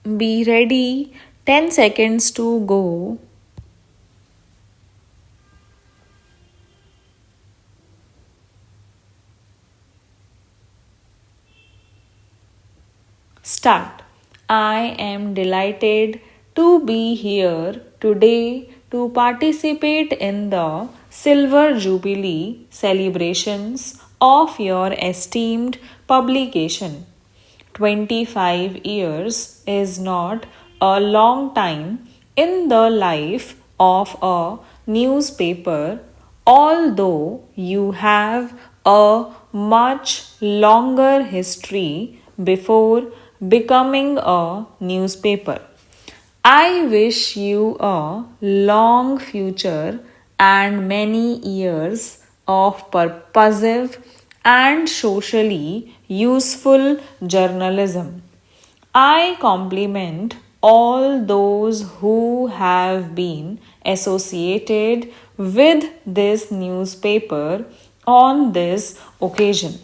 Be ready. 10 seconds to go. Start. I am delighted to be here today to participate in the Silver Jubilee celebrations of your esteemed publication. 25 years is not a long time in the life of a newspaper, although you have a much longer history before becoming a newspaper. I wish you a long future and many years of purposive and socially useful journalism. I compliment all those who have been associated with this newspaper on this occasion.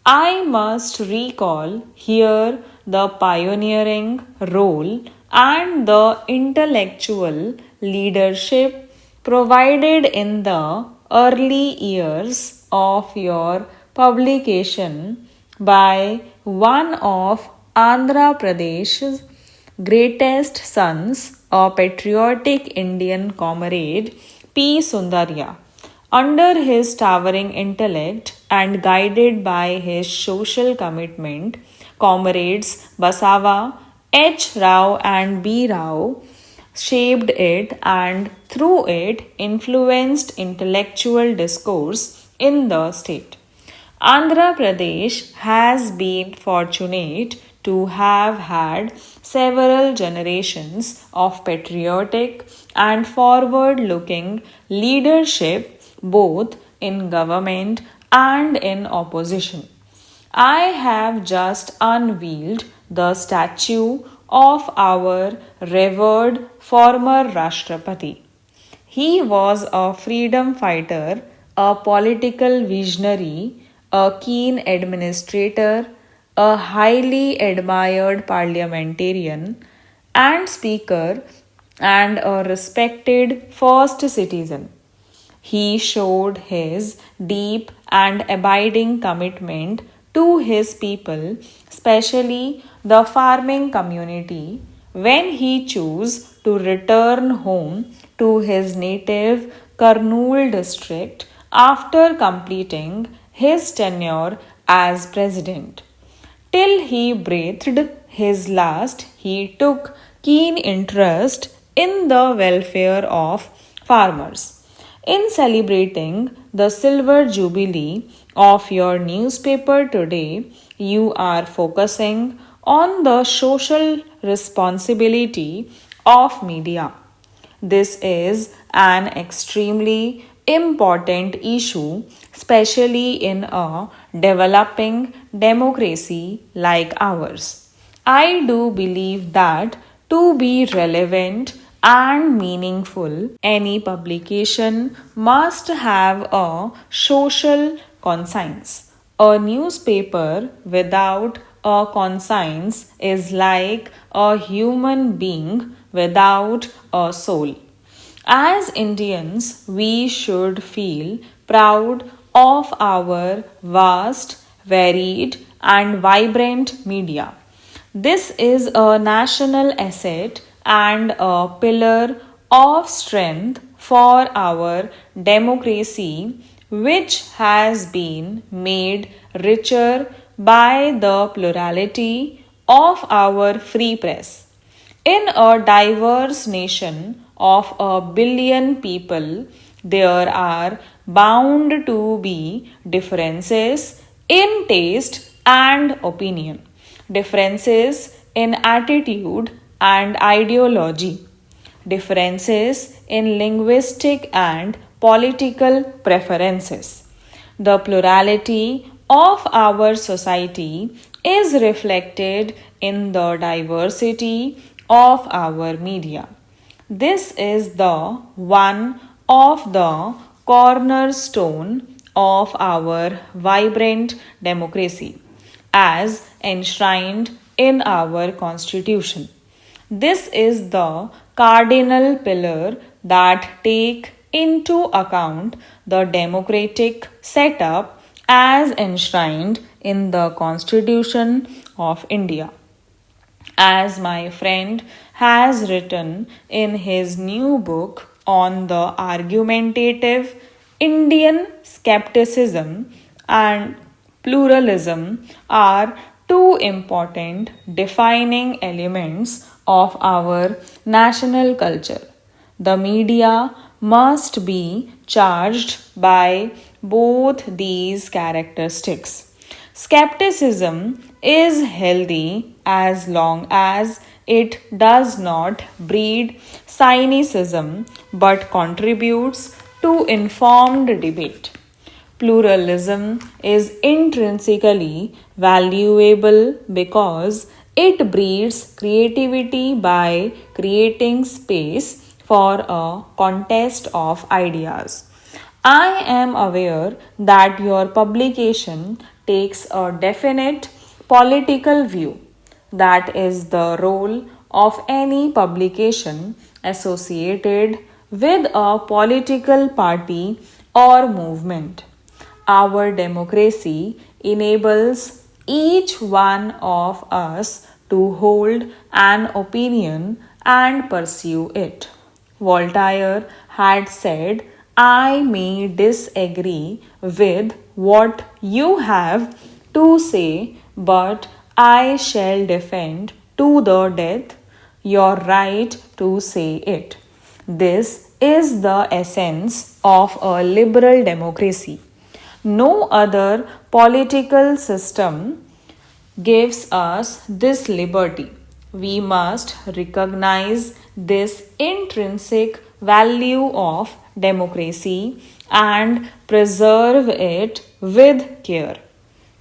I must recall here the pioneering role and the intellectual leadership provided in the early years of your publication by one of Andhra Pradesh's greatest sons, a patriotic Indian comrade, P. Sundarya. Under his towering intellect and guided by his social commitment, comrades Basava, H. Rao, and B. Rao shaped it and through it influenced intellectual discourse in the state. Andhra Pradesh has been fortunate to have had several generations of patriotic and forward looking leadership both in government and in opposition. I have just unveiled the statue of our revered former Rashtrapati. He was a freedom fighter, a political visionary, a keen administrator, a highly admired parliamentarian and speaker, and a respected first citizen. He showed his deep and abiding commitment to his people, especially the farming community, when he chose to return home to his native Kurnool district after completing his tenure as president. Till he breathed his last, he took keen interest in the welfare of farmers. In celebrating the silver jubilee of your newspaper today, you are focusing on the social responsibility of media. This is an extremely important issue, especially in a developing democracy like ours. I do believe that to be relevant and meaningful, any publication must have a social conscience. A newspaper without a conscience is like a human being without a soul. As Indians, we should feel proud of our vast, varied, and vibrant media. This is a national asset and a pillar of strength for our democracy, which has been made richer by the plurality of our free press. In a diverse nation of a billion people, there are bound to be differences in taste and opinion, differences in attitude and ideology, differences in linguistic and political preferences. The plurality of our society is reflected in the diversity of our media. This is the one of the cornerstone of our vibrant democracy as enshrined in our constitution. This is the cardinal pillar that take into account the democratic setup as enshrined in the Constitution of India. As my friend has written in his new book on the argumentative Indian skepticism and pluralism are two important defining elements of our national culture. The media must be charged by both these characteristics. Skepticism is healthy as long as it does not breed cynicism but contributes to informed debate. Pluralism is intrinsically valuable because it breeds creativity by creating space for a contest of ideas. I am aware that your publication takes a definite political view. That is the role of any publication associated with a political party or movement. Our democracy enables each one of us to hold an opinion and pursue it. Voltaire had said, I may disagree with what you have to say, but I shall defend to the death your right to say it. This is the essence of a liberal democracy. No other political system gives us this liberty. We must recognize this intrinsic value of democracy and preserve it with care.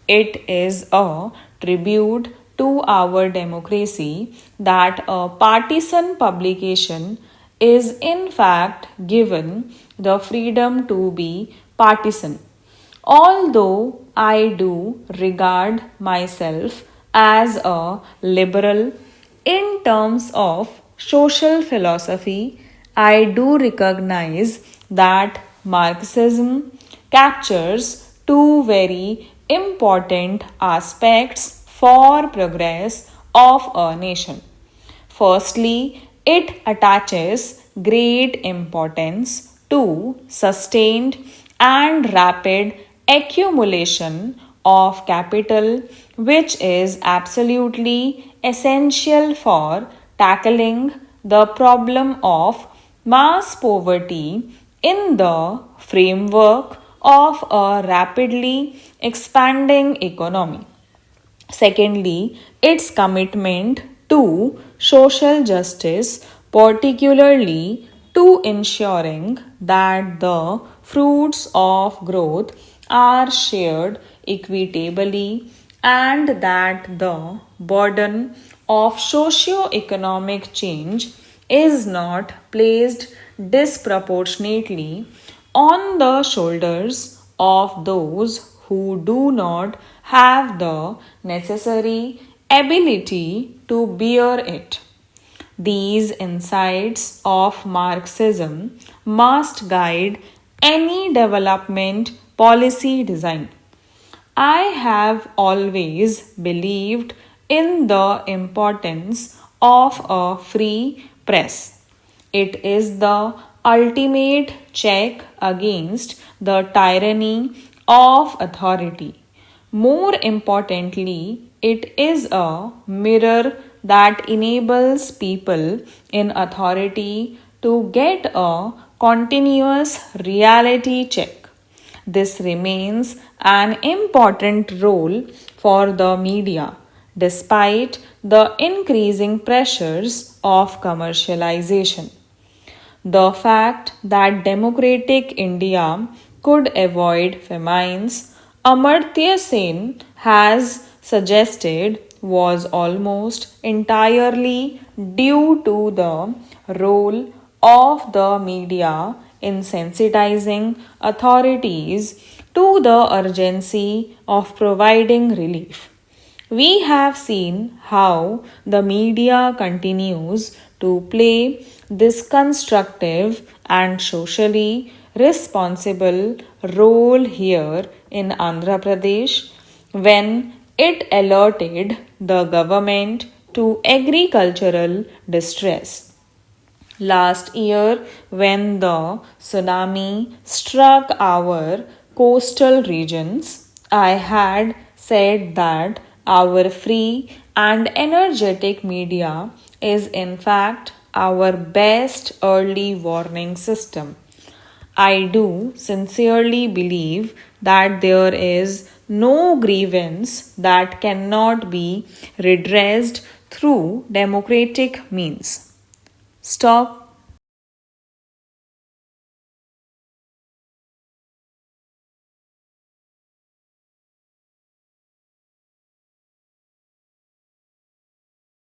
It is a tribute to our democracy that a partisan publication is in fact given the freedom to be partisan. Although I do regard myself as a liberal in terms of social philosophy, I do recognize that Marxism captures two very important aspects for progress of a nation. Firstly, it attaches great importance to sustained and rapid accumulation of capital, which is absolutely essential for tackling the problem of mass poverty in the framework of a rapidly expanding economy. Secondly, its commitment to social justice, particularly to ensuring that the fruits of growth are shared equitably and that the burden of socio-economic change is not placed disproportionately on the shoulders of those who do not have the necessary ability to bear it. These insights of Marxism must guide any development policy design. I have always believed in the importance of a free press. It is the ultimate check against the tyranny of authority. More importantly, it is a mirror that enables people in authority to get a continuous reality check. This remains an important role for the media despite the increasing pressures of commercialization. The fact that democratic India could avoid famines, Amartya Sen has suggested, was almost entirely due to the role of the media in sensitizing authorities to the urgency of providing relief. We have seen how the media continues to play this constructive and socially responsible role here in Andhra Pradesh when it alerted the government to agricultural distress. Last year, when the tsunami struck our coastal regions, I had said that our free and energetic media is, in fact, our best early warning system. I do sincerely believe that there is no grievance that cannot be redressed through democratic means. Stop